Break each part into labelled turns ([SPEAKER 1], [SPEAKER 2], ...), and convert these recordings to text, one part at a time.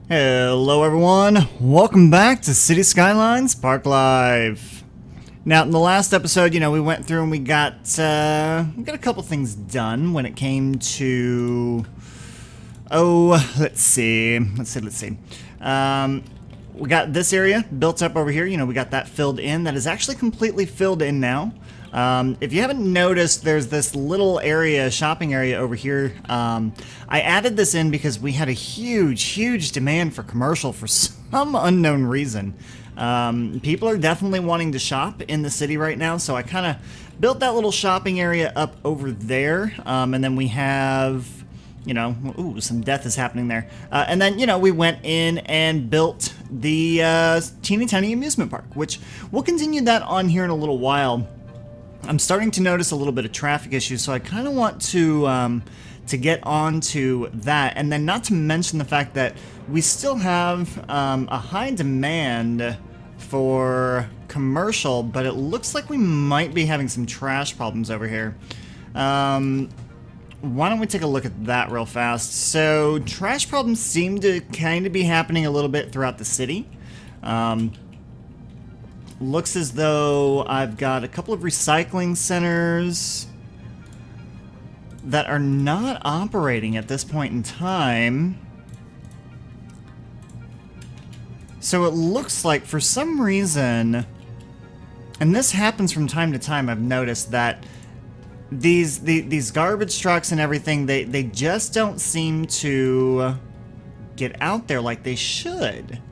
[SPEAKER 1] Hello everyone, welcome back to City Skylines Parklife. Now in the last episode, we went through and we got a couple things done when it came to, let's see. We got this area built up over here, we got that filled in. That is actually completely filled in now. If you haven't noticed, there's this little area, shopping area over here. I added this in because we had a huge demand for commercial for some unknown reason. People are definitely wanting to shop in the city right now, so I kind of built that little shopping area up over there. And then we have, ooh, some death is happening there. And then, we went in and built the teeny tiny amusement park, which we'll continue that on here in a little while. I'm starting to notice a little bit of traffic issues, so I kind of want to get onto that, and then not to mention the fact that we still have a high demand for commercial, but it looks like we might be having some trash problems over here. Why don't we take a look at that real fast? So trash problems seem to kind of be happening a little bit throughout the city. Looks as though I've got a couple of recycling centers that are not operating at this point in time. So it looks like for some reason, and this happens from time to time, I've noticed that these garbage trucks and everything, they just don't seem to get out there like they should.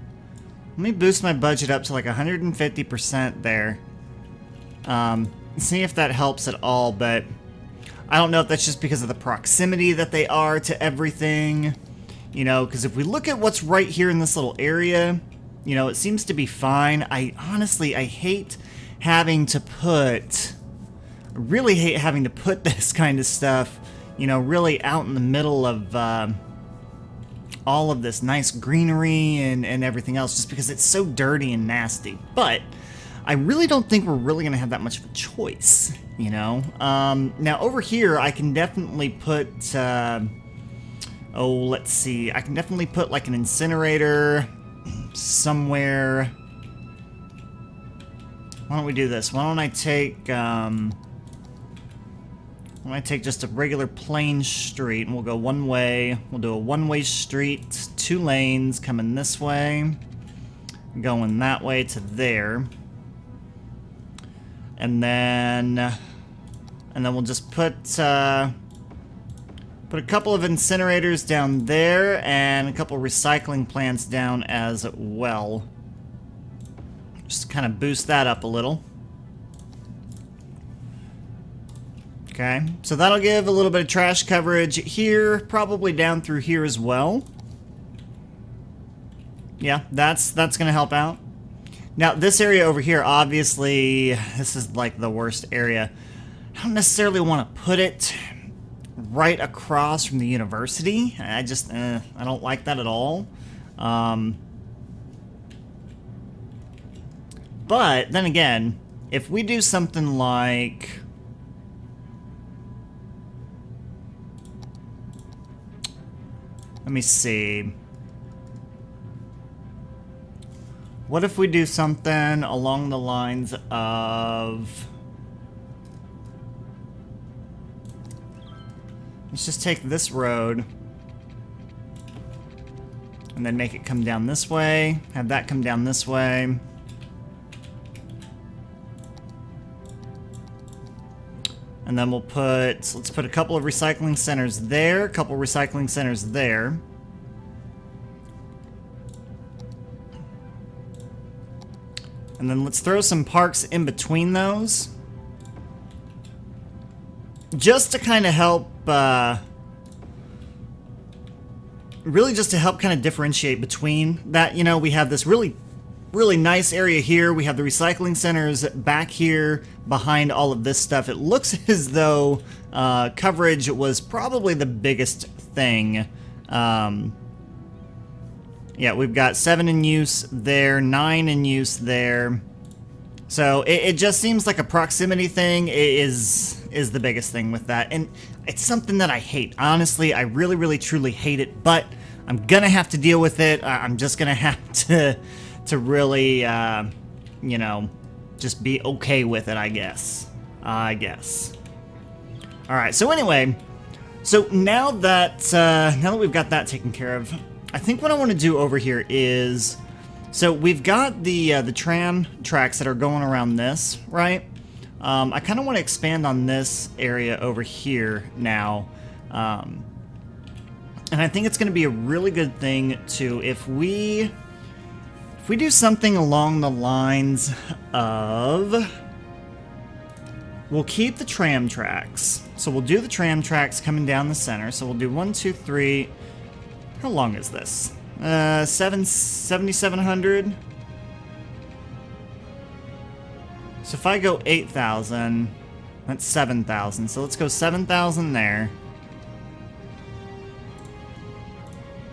[SPEAKER 1] Let me boost my budget up to like 150% there. See if that helps at all, but I don't know if that's just because of the proximity that they are to everything. Because if we look at what's right here in this little area, it seems to be fine. Honestly, I hate having to really hate having to put this kind of stuff, really out in the middle of all of this nice greenery and everything else, just because it's so dirty and nasty. But I really don't think we're really gonna have that much of a choice, Now over here I can definitely put let's see, I can definitely put like an incinerator somewhere. Why don't we do this? Why don't I take just a regular plain street, and we'll go one way. We'll do a one-way street, 2 lanes, coming this way, going that way to there. And then we'll just put a couple of incinerators down there and a couple recycling plants down as well. Just kind of boost that up a little. Okay, so that'll give a little bit of trash coverage here, probably down through here as well. Yeah, that's gonna help out. Now, this area over here, obviously, this is like the worst area. I don't necessarily want to put it right across from the university. I don't like that at all. But then again, if we do something like, let me see. What if we do something along the lines of, let's just take this road and then make it come down this way, have that come down this way. And then let's put a couple of recycling centers there, a couple recycling centers there. And then let's throw some parks in between those. Just to kind of help, really just to help kind of differentiate between that. We have this really nice area here. We have the recycling centers back here behind all of this stuff. It looks as though coverage was probably the biggest thing. Yeah, we've got 7 in use there, 9 in use there. So it just seems like a proximity thing is the biggest thing with that. And it's something that I hate. Honestly, I really truly hate it, but I'm gonna have to deal with it. I'm just gonna have to really, you know, just be okay with it, I guess. All right. So anyway, so now that we've got that taken care of, I think what I want to do over here is, so we've got the tram tracks that are going around this, right? I kind of want to expand on this area over here now. And I think it's going to be a really good thing to, if we do something along the lines of, we'll keep the tram tracks. So we'll do the tram tracks coming down the center. So we'll do 1, 2, 3. How long is this? 7,700. So if I go 8,000, that's 7,000. So let's go 7,000 there.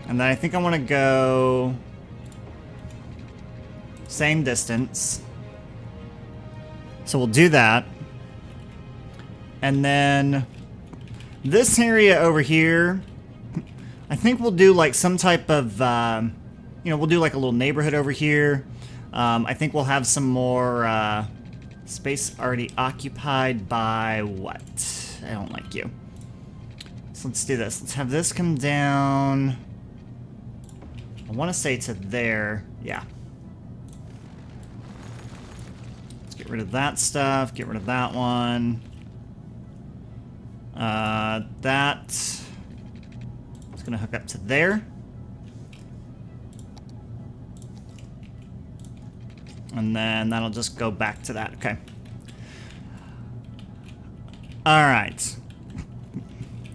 [SPEAKER 1] And then I think I want to go same distance. So we'll do that. And then this area over here, I think we'll do like some type of, we'll do like a little neighborhood over here. I think we'll have some more space already occupied by what? I don't like you. So let's do this. Let's have this come down. I want to say to there. Yeah. Let's get rid of that stuff. Get rid of that one. That's going to hook up to there. And then that'll just go back to that. Okay. All right.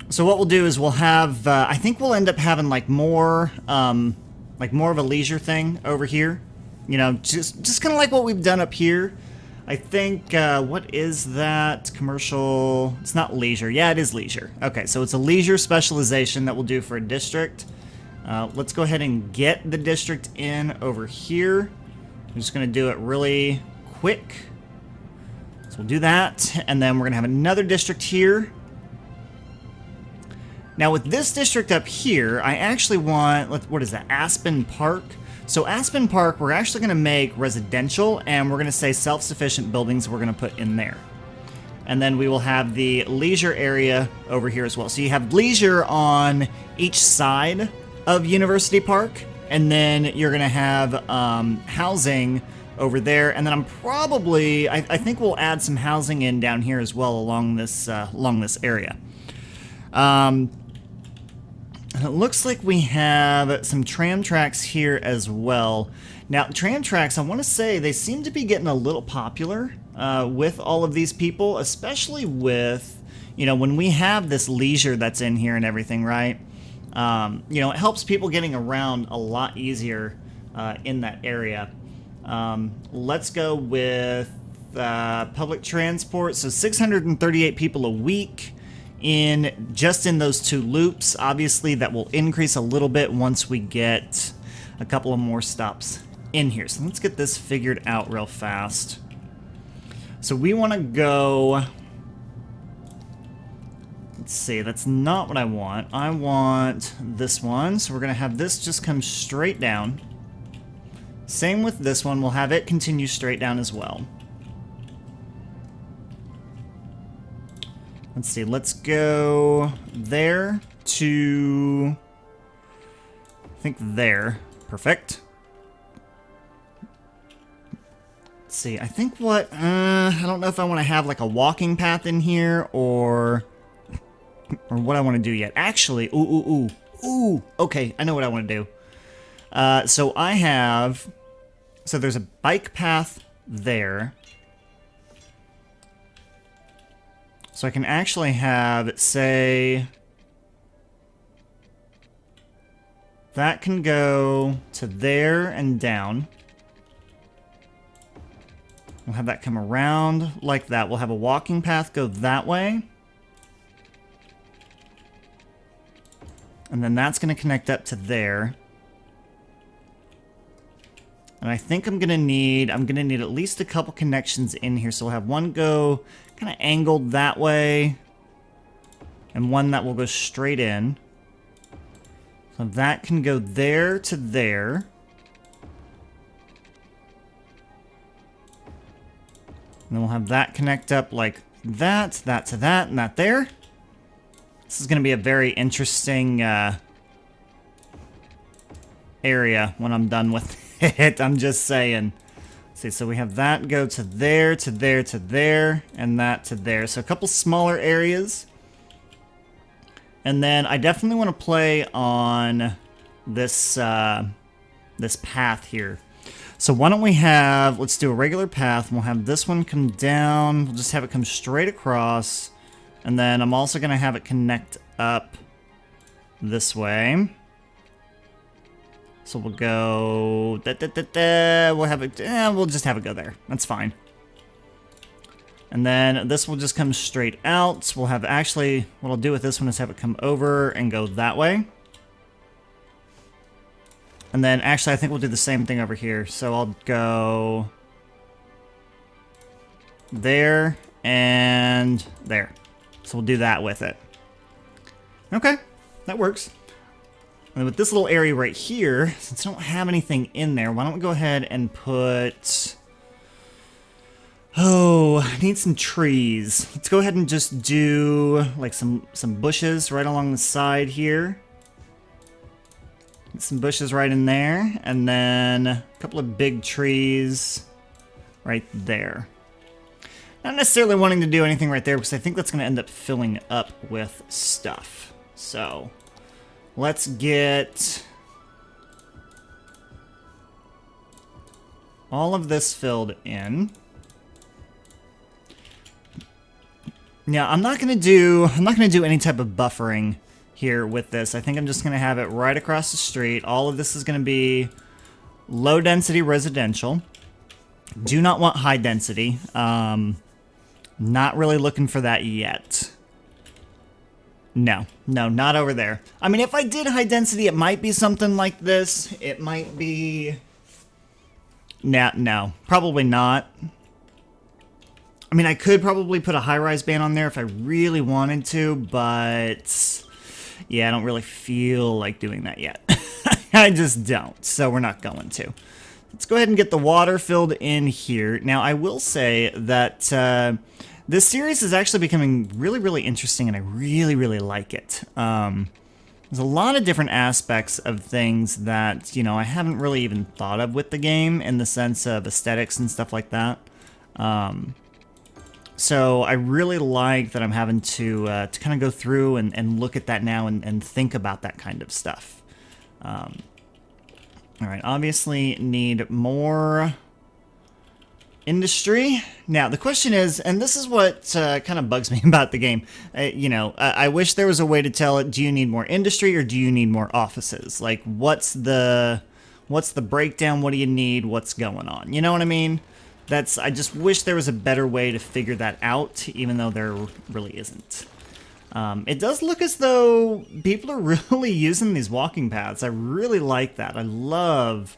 [SPEAKER 1] So what we'll do is we'll have, I think we'll end up having like more of a leisure thing over here. You know, just kind of like what we've done up here. I think, what is that? Commercial, it's not leisure. Yeah, it is leisure. Okay, so it's a leisure specialization that we'll do for a district. Let's go ahead and get the district in over here. I'm just going to do it really quick. So we'll do that, and then we're going to have another district here. Now with this district up here, I actually want, what is that, Aspen Park? So Aspen Park, we're actually going to make residential, and we're going to say self-sufficient buildings we're going to put in there. And then we will have the leisure area over here as well. So you have leisure on each side of University Park, and then you're going to have housing over there. And then I'm probably, I think we'll add some housing in down here as well along this area. It looks like we have some tram tracks here as well. Now, tram tracks, I want to say, they seem to be getting a little popular with all of these people, especially with, when we have this leisure that's in here and everything, right? It helps people getting around a lot easier in that area. Let's go with public transport. So 638 people a week. Just in those two loops. Obviously that will increase a little bit once we get a couple of more stops in here. So let's get this figured out real fast. So we want to go, let's see, that's not what I want. I want this one. So we're going to have this just come straight down. Same with this one. We'll have it continue straight down as well. Let's see, let's go there to, I think there. Perfect. Let's see, I think I don't know if I want to have like a walking path in here or what I want to do yet. Actually, ooh, okay, I know what I want to do. So there's a bike path there. So I can actually have, say, that can go to there and down. We'll have that come around like that. We'll have a walking path go that way. And then that's going to connect up to there. And I think I'm gonna need at least a couple connections in here. So we'll have one go kind of angled that way, and one that will go straight in. So that can go there to there. And then we'll have that connect up like that to that, and that there. This is going to be a very interesting area when I'm done with it. I'm just saying. See, so we have that go to there, to there, to there, and that to there. So a couple smaller areas. And then I definitely want to play on this this path here. So why don't we have, let's do a regular path, and we'll have this one come down. We'll just have it come straight across. And then I'm also going to have it connect up this way. So we'll go, we'll have it, we'll just have it go there. That's fine. And then this will just come straight out. We'll have actually, what I'll do with this one is have it come over and go that way. And then actually I think we'll do the same thing over here. So I'll go there and there. So we'll do that with it. Okay, that works. And with this little area right here, since I don't have anything in there, why don't we go ahead and put... Oh, I need some trees. Let's go ahead and just do like some bushes right along the side here. Get some bushes right in there, and then a couple of big trees right there. Not necessarily wanting to do anything right there because I think that's going to end up filling up with stuff. So... let's get all of this filled in. Now, I'm not gonna do any type of buffering here with this. I think I'm just gonna have it right across the street. All of this is gonna be low density residential. Do not want high density. Not really looking for that yet. No, not over there. I mean, if I did high density, it might be something like this. It might be... No, probably not. I mean, I could probably put a high-rise band on there if I really wanted to, but... yeah, I don't really feel like doing that yet. I just don't, so we're not going to. Let's go ahead and get the water filled in here. Now, I will say that... this series is actually becoming really, really interesting, and I really, really like it. There's a lot of different aspects of things that, you know, I haven't really even thought of with the game in the sense of aesthetics and stuff like that. So I really like that I'm having to kind of go through and look at that now and think about that kind of stuff. All right, obviously need more... industry. Now, the question is, and this is what kind of bugs me about the game, you know, I wish there was a way to tell it, do you need more industry or do you need more offices? Like, what's the breakdown? What do you need? What's going on? You know what I mean? I just wish there was a better way to figure that out, even though there really isn't. It does look as though people are really using these walking paths. I really like that. I love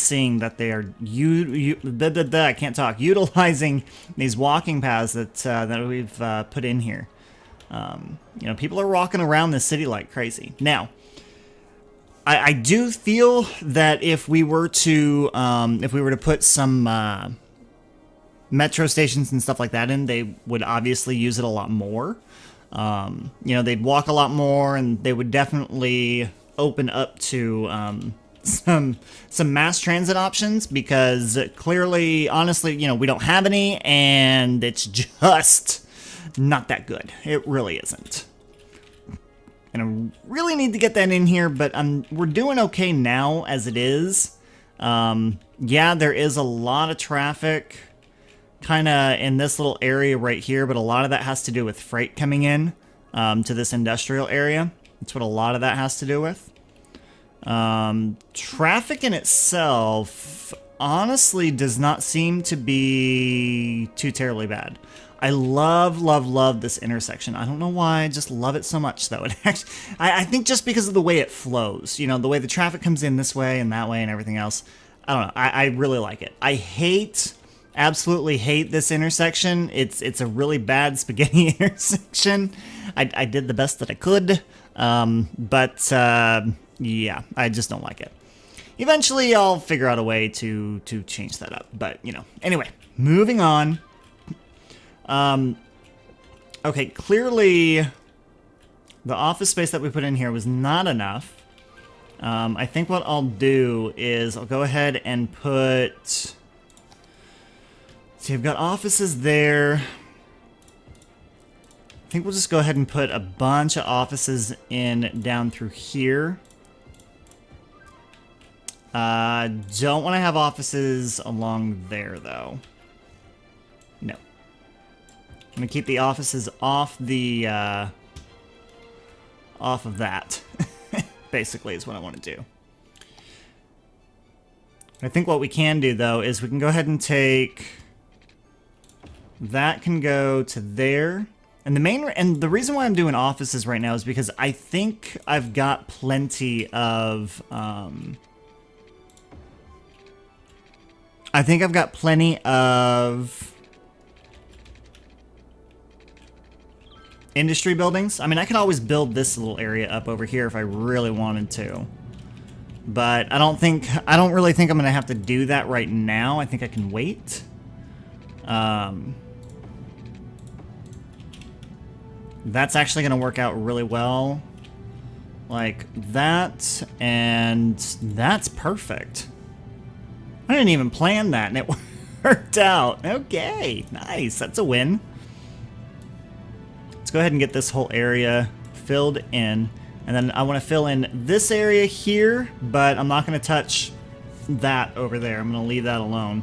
[SPEAKER 1] seeing that they are I can't talk, utilizing these walking paths that we've put in here. You know, people are walking around the city like crazy. Now, I do feel that if we were to put some metro stations and stuff like that in, they would obviously use it a lot more. You know, they'd walk a lot more, and they would definitely open up to some mass transit options, because clearly, honestly, you know, we don't have any, and it's just not that good. It really isn't. And I really need to get that in here, but we're doing okay now as it is. Yeah, there is a lot of traffic kind of in this little area right here, but a lot of that has to do with freight coming in to this industrial area. That's what a lot of that has to do with. Traffic in itself honestly does not seem to be too terribly bad. I love this intersection. I don't know why, I just love it so much though. It actually, I think just because of the way it flows, you know, the way the traffic comes in this way and that way and everything else. I don't know, I really like it. I absolutely hate this intersection. It's a really bad spaghetti intersection. I did the best that I could, but Yeah, I just don't like it. Eventually, I'll figure out a way to change that up. But, you know, anyway, moving on. Okay, clearly the office space that we put in here was not enough. I think what I'll do is I'll go ahead and put... See, I've got offices there. I think we'll just go ahead and put a bunch of offices in down through here. Don't want to have offices along there, though. No. I'm going to keep the offices off the, off of that. Basically, is what I want to do. I think what we can do, though, is we can go ahead and take... That can go to there. And the reason why I'm doing offices right now is because I think I've got plenty of... I think I've got plenty of industry buildings. I mean, I can always build this little area up over here if I really wanted to. But I don't really think I'm going to have to do that right now. I think I can wait. That's actually going to work out really well. Like that, and that's perfect. I didn't even plan that, and it worked out. Okay, nice. That's a win. Let's go ahead and get this whole area filled in. And then I want to fill in this area here, but I'm not going to touch that over there. I'm going to leave that alone.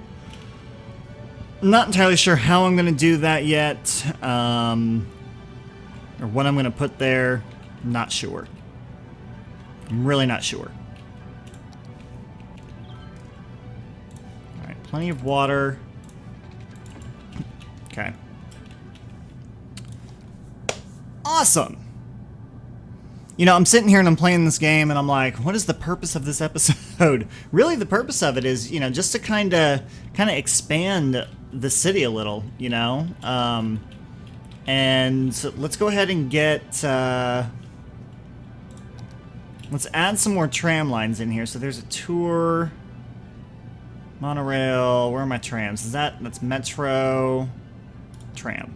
[SPEAKER 1] I'm not entirely sure how I'm going to do that yet, or what I'm going to put there. Not sure. I'm really not sure. Alright, plenty of water. Okay. Awesome! You know, I'm sitting here and I'm playing this game and I'm like, what is the purpose of this episode? Really, the purpose of it is, you know, just to kind of expand the city a little, you know? And so let's go ahead and get, let's add some more tram lines in here. So there's a tour, monorail, where are my trams? That's Metro, tram.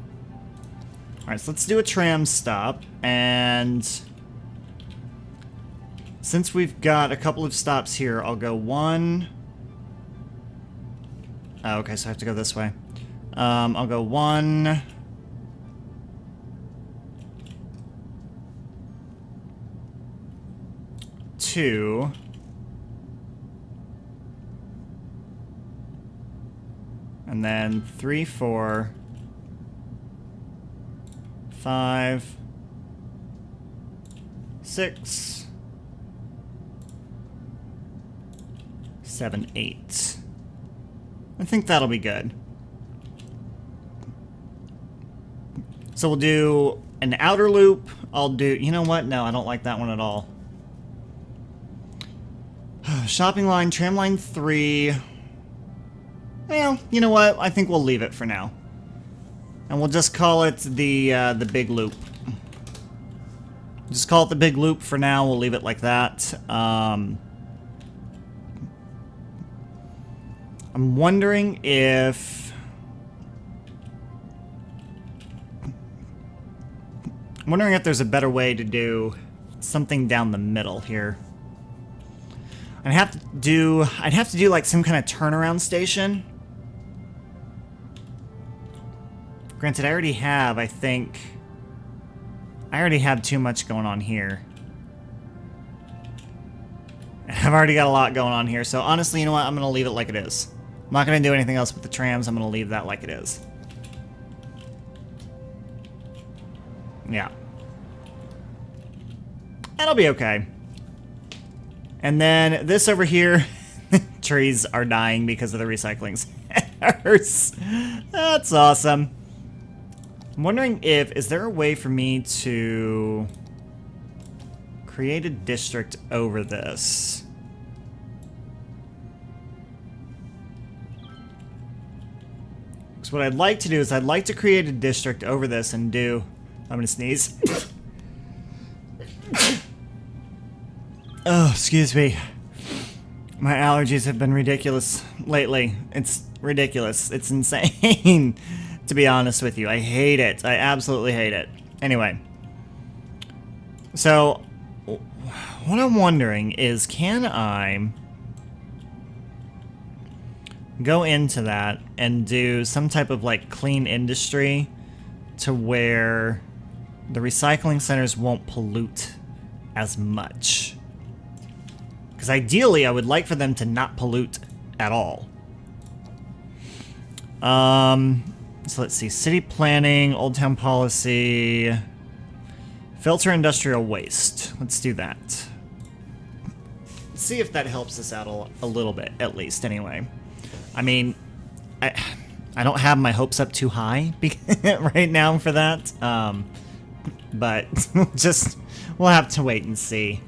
[SPEAKER 1] All right, so let's do a tram stop. And since we've got a couple of stops here, I'll go one. Oh, okay, so I have to go this way. I'll go 1, 2, and then 3, 4, 5, 6, 7, 8. I think that'll be good. So we'll do an outer loop. I'll do, you know what? No, I don't like that one at all. Shopping line, tram line 3. Well, you know what? I think we'll leave it for now. And we'll just call it the big loop. Just call it the big loop for now. We'll leave it like that. I'm wondering if... I'm wondering if there's a better way to do something down the middle here. I'd have to do like some kind of turnaround station. Granted, I already have, I think... I already have too much going on here. I've already got a lot going on here, so honestly, you know what? I'm going to leave it like it is. I'm not going to do anything else with the trams. I'm going to leave that like it is. Yeah. That'll be okay. And then this over here, trees are dying because of the recycling centers. That's awesome. I'm wondering if, is there a way for me to create a district over this? Because what I'd like to do is I'd like to create a district over this and do... I'm gonna sneeze. Ugh. excuse me. My allergies have been ridiculous lately. It's ridiculous. It's insane, to be honest with you. I hate it. I absolutely hate it. Anyway. So, what I'm wondering is, can I go into that and do some type of, like, clean industry to where the recycling centers won't pollute as much? Because ideally, I would like for them to not pollute at all. So let's see. City planning, Old Town policy, filter industrial waste. Let's do that. See if that helps us out a little bit, at least, anyway. I mean, I don't have my hopes up too high right now for that. But we'll have to wait and see.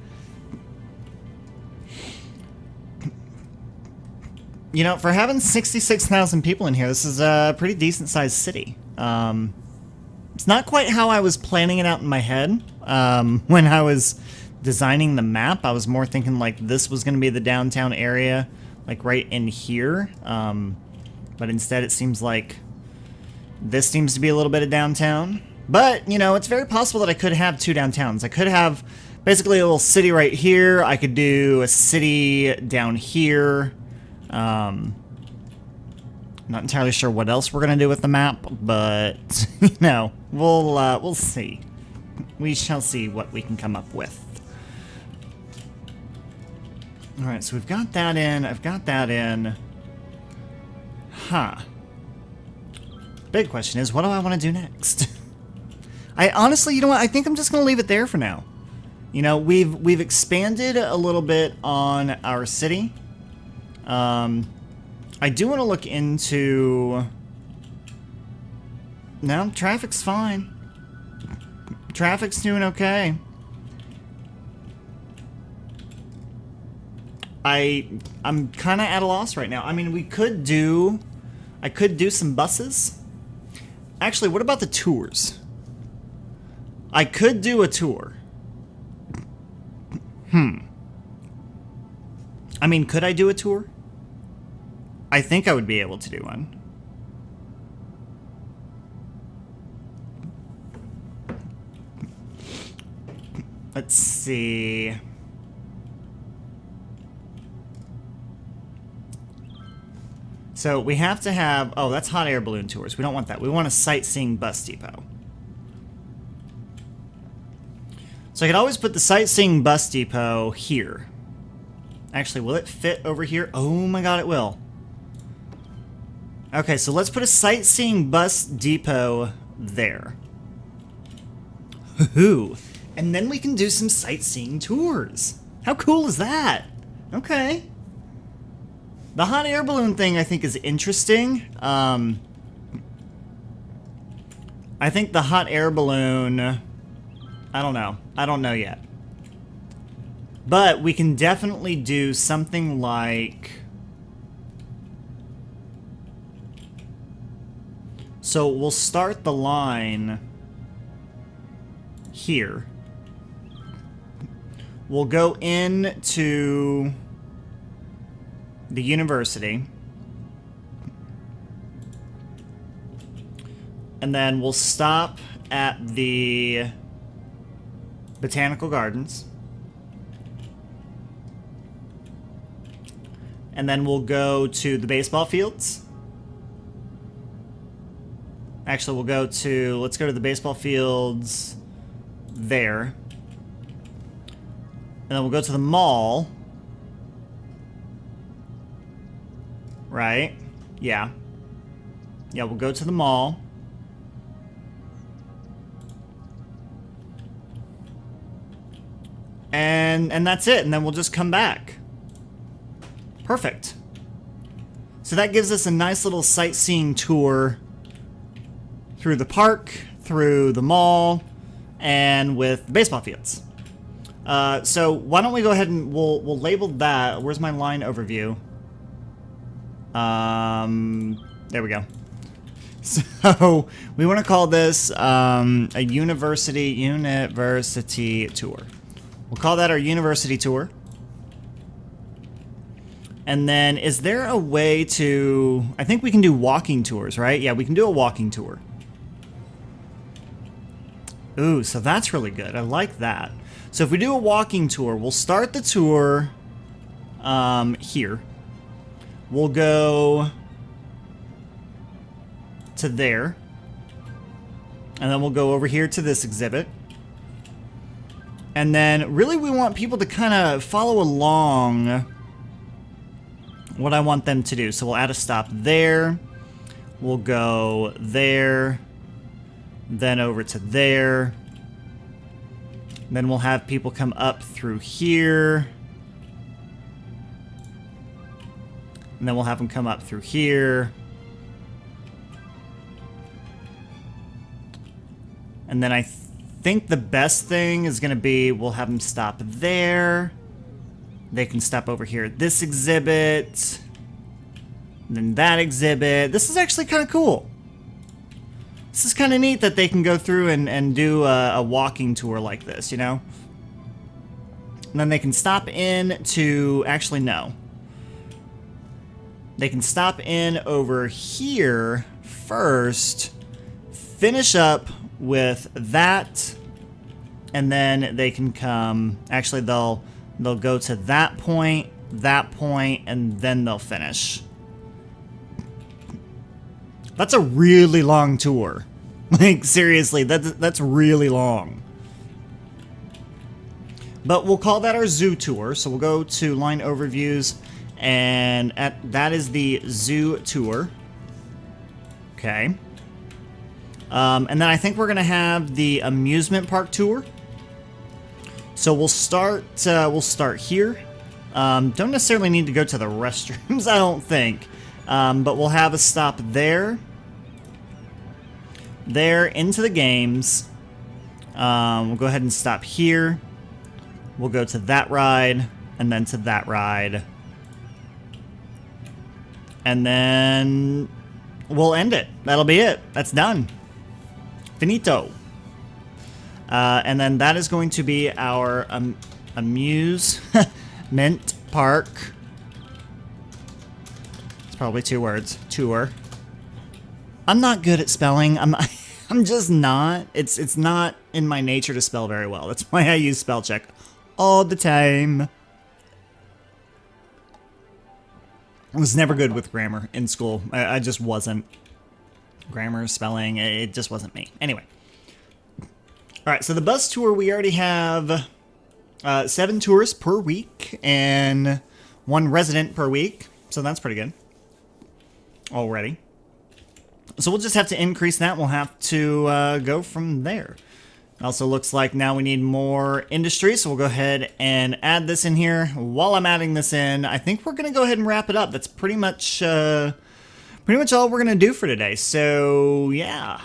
[SPEAKER 1] You know, for having 66,000 people in here, this is a pretty decent-sized city. It's not quite how I was planning it out in my head. When I was designing the map, I was more thinking, like, this was going to be the downtown area, like, right in here. But instead, it seems like this seems to be a little bit of downtown. But, you know, it's very possible that I could have two downtowns. I could have basically a little city right here. I could do a city down here. Not entirely sure what else we're gonna do with the map, but you know, we'll see. We shall see what we can come up with. All right, so we've got that in. I've got that in. Huh. Big question is, what do I want to do next? I honestly, you know what? I think I'm just gonna leave it there for now. You know, we've expanded a little bit on our city. I do want to look into... No, traffic's fine. Traffic's doing okay. I'm kind of at a loss right now. I mean, I could do some buses. Actually, what about the tours? I could do a tour. I mean, could I do a tour? I think I would be able to do one. Let's see. So we have to have... Oh, that's hot air balloon tours. We don't want that. We want a sightseeing bus depot. So I could always put the sightseeing bus depot here. Actually, will it fit over here? Oh my god, it will. Okay, so let's put a sightseeing bus depot there. Hoo-hoo. And then we can do some sightseeing tours. How cool is that? Okay. The hot air balloon thing I think is interesting. I think the hot air balloon... I don't know. I don't know yet. But we can definitely do something like... So we'll start the line here. We'll go into the university. And then we'll stop at the Botanical Gardens. And then we'll go to the baseball fields. Actually, we'll go to... Let's go to the baseball fields there. And then we'll go to the mall. Right? Yeah. Yeah, we'll go to the mall. And that's it. And then we'll just come back. Perfect. So that gives us a nice little sightseeing tour through the park, through the mall, and with the baseball fields. So why don't we go ahead and we'll label that. Where's my line overview? There we go. So we want to call this a university tour. We'll call that our university tour. And then is there a way to, I think we can do walking tours, right? Yeah, we can do a walking tour. Ooh, so that's really good. I like that. So if we do a walking tour, we'll start the tour here. We'll go to there. And then we'll go over here to this exhibit. And then really we want people to kind of follow along what I want them to do. So we'll add a stop there. We'll go there. Then over to there. Then we'll have people come up through here. And then we'll have them come up through here. And then I think the best thing is going to be we'll have them stop there. They can stop over here at this exhibit. And then that exhibit. This is actually kind of cool. This is kind of neat that they can go through and do a walking tour like this, you know? And then they can stop in to... Actually, no. They can stop in over here first. Finish up with that. And then they can come... Actually, they'll go to that point, and then they'll finish. That's a really long tour. Like, seriously, that's really long. But we'll call that our zoo tour. So we'll go to line overviews, and that is the zoo tour. Okay. And then I think we're going to have the amusement park tour. So we'll start here. Don't necessarily need to go to the restrooms, I don't think. But we'll have a stop there. There, into the games. We'll go ahead and stop here. We'll go to that ride, and then to that ride. And then we'll end it. That'll be it. That's done. Finito. And then that is going to be our amusement park. It's probably 2 words. Tour. I'm not good at spelling. I'm just not. It's not in my nature to spell very well. That's why I use spell check all the time. I was never good with grammar in school. I just wasn't. Grammar, spelling, it just wasn't me. Anyway. Alright, so the bus tour, we already have 7 tourists per week and 1 resident per week. So that's pretty good. Already. So we'll just have to increase that. We'll have to go from there. Also looks like now we need more industry, so we'll go ahead and add this in here. While I'm adding this in, I think we're going to go ahead and wrap it up. That's pretty much all we're going to do for today. So, yeah.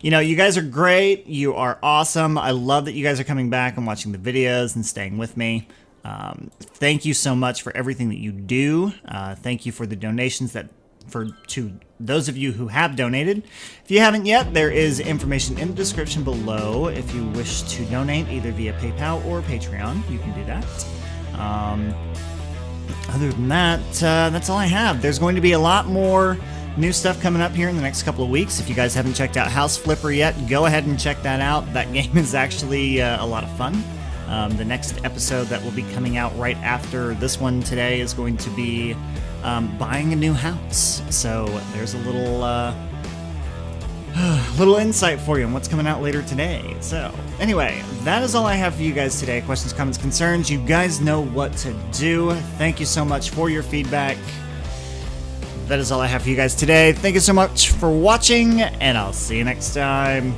[SPEAKER 1] You know, you guys are great. You are awesome. I love that you guys are coming back and watching the videos and staying with me. Thank you so much for everything that you do. Thank you for the donations to those of you who have donated. If you haven't yet, there is information in the description below if you wish to donate either via PayPal or Patreon. You can do that. Other than that, that's all I have. There's going to be a lot more new stuff coming up here in the next couple of weeks. If you guys haven't checked out House Flipper yet, go ahead and check that out. That game is actually a lot of fun. The next episode that will be coming out right after this one today is going to be buying a new house. So there's a little insight for you on what's coming out later today. So anyway, that is all I have for you guys today. Questions, comments, concerns, you guys know what to do. Thank you so much for your feedback. That is all I have for you guys today. Thank you so much for watching, and I'll see you next time.